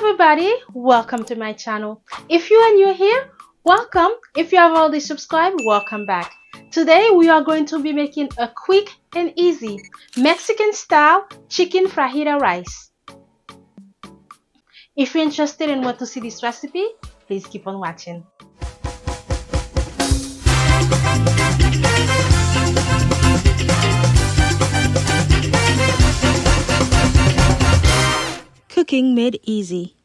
everybody, welcome to my channel. If you are new here, welcome. If you have already subscribed, welcome back. Today we are going to be making a quick and easy Mexican style chicken fajita rice. If you're interested and want to see this recipe, please keep on watching. Cooking made easy.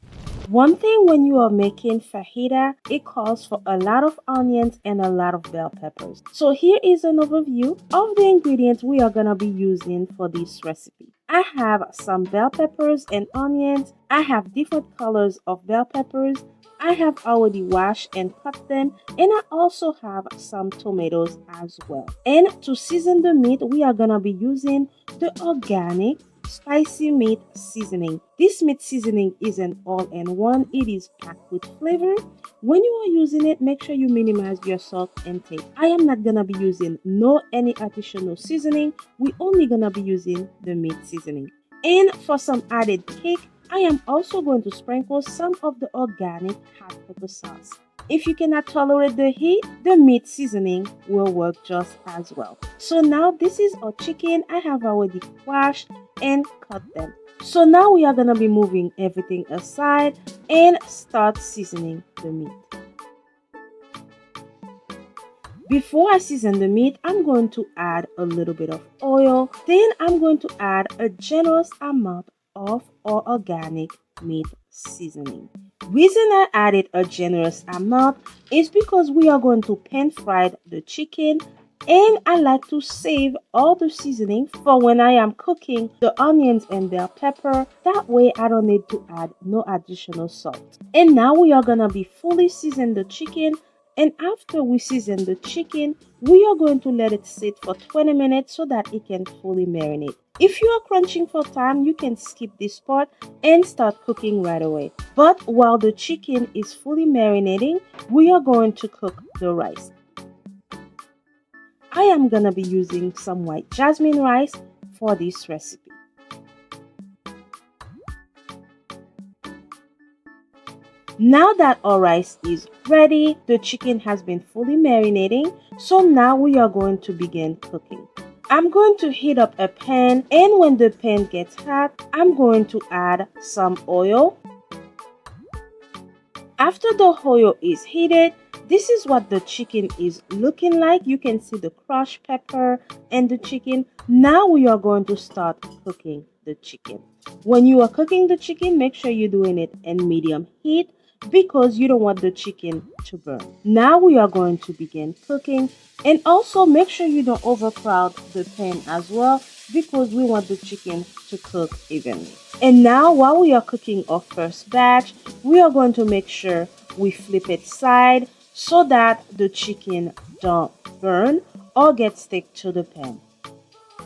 One thing when you are making fajita, it calls for a lot of onions and a lot of bell peppers. So here is an overview of the ingredients we are going to be using for this recipe. I have some bell peppers and onions. I have different colors of bell peppers. I have already washed and cut them, and I also have some tomatoes as well. And to season the meat, we are going to be using the organic spicy meat seasoning. This meat seasoning is an all-in-one. It is packed with flavor. When you are using it, make sure you minimize your salt intake. I am not gonna be using any additional seasoning. We only gonna be using the meat seasoning. And for some added kick, I am also going to sprinkle some of the organic hot pepper sauce. If you cannot tolerate the heat, the meat seasoning will work just as well. So now this is our chicken. I have already washed and cut them. So now we are going to be moving everything aside and start seasoning the meat. Before I season the meat, I'm going to add a little bit of oil. Then I'm going to add a generous amount of our organic meat seasoning. Reason I added a generous amount is because we are going to pan fry the chicken, and I like to save all the seasoning for when I am cooking the onions and bell pepper. That way I don't need to add no additional salt. And now we are gonna be fully season the chicken. And after we season the chicken, we are going to let it sit for 20 minutes so that it can fully marinate. If you are crunching for time, you can skip this part and start cooking right away. But while the chicken is fully marinating, we are going to cook the rice. I am gonna be using some white jasmine rice for this recipe. Now that our rice is ready, the chicken has been fully marinating, so now we are going to begin cooking. I'm going to heat up a pan, and when the pan gets hot, I'm going to add some oil. After the oil is heated, this is what the chicken is looking like. You can see the crushed pepper and the chicken. Now we are going to start cooking the chicken. When you are cooking the chicken, make sure you're doing it in medium heat because you don't want the chicken to burn. Now we are going to begin cooking, and also make sure you don't overcrowd the pan as well because we want the chicken to cook evenly. And now while we are cooking our first batch, we are going to make sure we flip it side so that the chicken don't burn or get stick to the pan.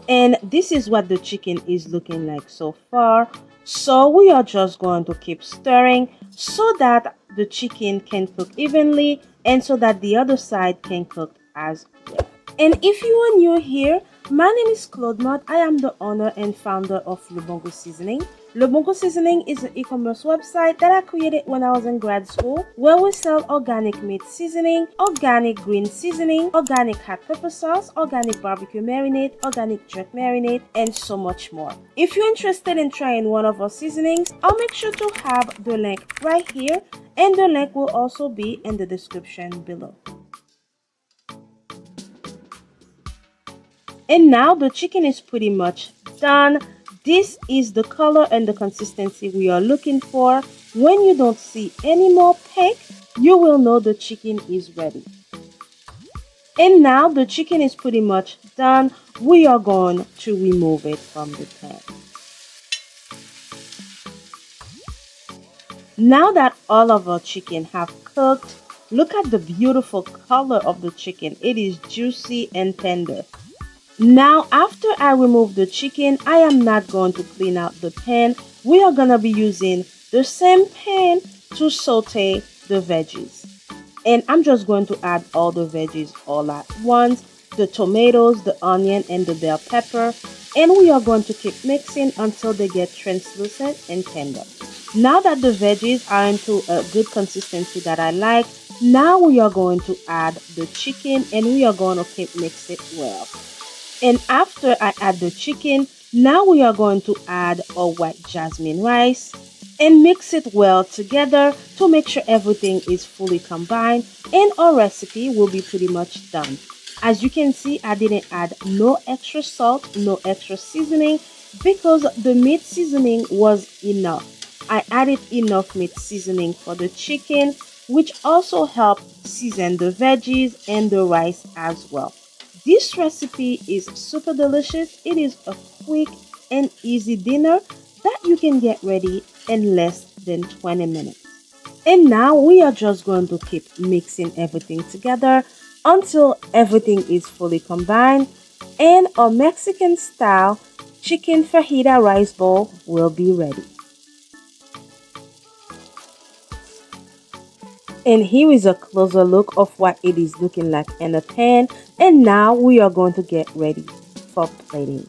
And this is what the chicken is looking like so far. So we are just going to keep stirring so that the chicken can cook evenly and so that the other side can cook as well. And if you are new here, my name is Claude Mott. I am the owner and founder of Le Bongo Seasoning. Le Bongo Seasoning is an e-commerce website that I created when I was in grad school, where we sell organic meat seasoning, organic green seasoning, organic hot pepper sauce, organic barbecue marinade, organic jerk marinade, and so much more. If you're interested in trying one of our seasonings, I'll make sure to have the link right here, and the link will also be in the description below. And now the chicken is pretty much done. This is the color and the consistency we are looking for. When you don't see any more pink, you will know the chicken is ready. And now the chicken is pretty much done. We are going to remove it from the pan. Now that all of our chicken have cooked, look at the beautiful color of the chicken. It is juicy and tender. Now, after I remove the chicken, I am not going to clean out the pan. We are going to be using the same pan to saute the veggies. And I'm just going to add all the veggies all at once. The tomatoes, the onion, and the bell pepper. And we are going to keep mixing until they get translucent and tender. Now that the veggies are into a good consistency that I like, now we are going to add the chicken and we are going to keep mix it well. And after I add the chicken, now we are going to add our white jasmine rice and mix it well together to make sure everything is fully combined and our recipe will be pretty much done. As you can see, I didn't add no extra salt, no extra seasoning because the meat seasoning was enough. I added enough meat seasoning for the chicken, which also helped season the veggies and the rice as well. This recipe is super delicious. It is a quick and easy dinner that you can get ready in less than 20 minutes. And now we are just going to keep mixing everything together until everything is fully combined and our Mexican style chicken fajita rice bowl will be ready. And here is a closer look of what it is looking like in a pan. And now we are going to get ready for plating.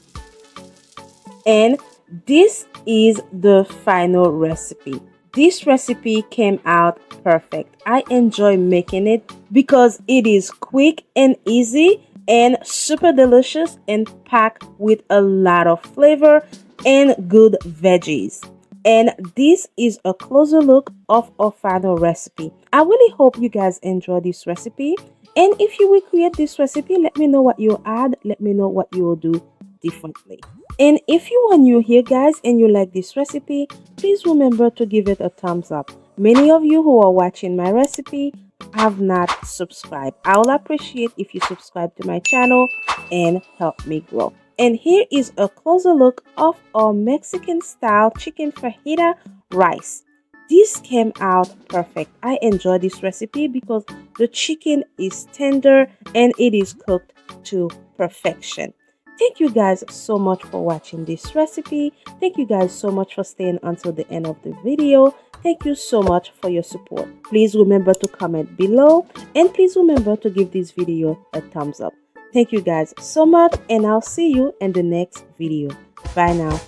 And this is the final recipe. This recipe came out perfect. I enjoy making it because it is quick and easy and super delicious and packed with a lot of flavor and good veggies. And this is a closer look of our final recipe. I really hope you guys enjoy this recipe. And if you will create this recipe, let me know what you'll add. Let me know what you will do differently. And if you are new here, guys, and you like this recipe, please remember to give it a thumbs up. Many of you who are watching my recipe have not subscribed. I will appreciate if you subscribe to my channel and help me grow. And here is a closer look of our Mexican style chicken fajita rice. This came out perfect. I enjoy this recipe because the chicken is tender and it is cooked to perfection. Thank you guys so much for watching this recipe. Thank you guys so much for staying until the end of the video. Thank you so much for your support. Please remember to comment below and please remember to give this video a thumbs up. Thank you guys so much and I'll see you in the next video. Bye now.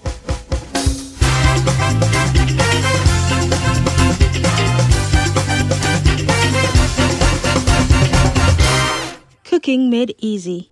Cooking made easy.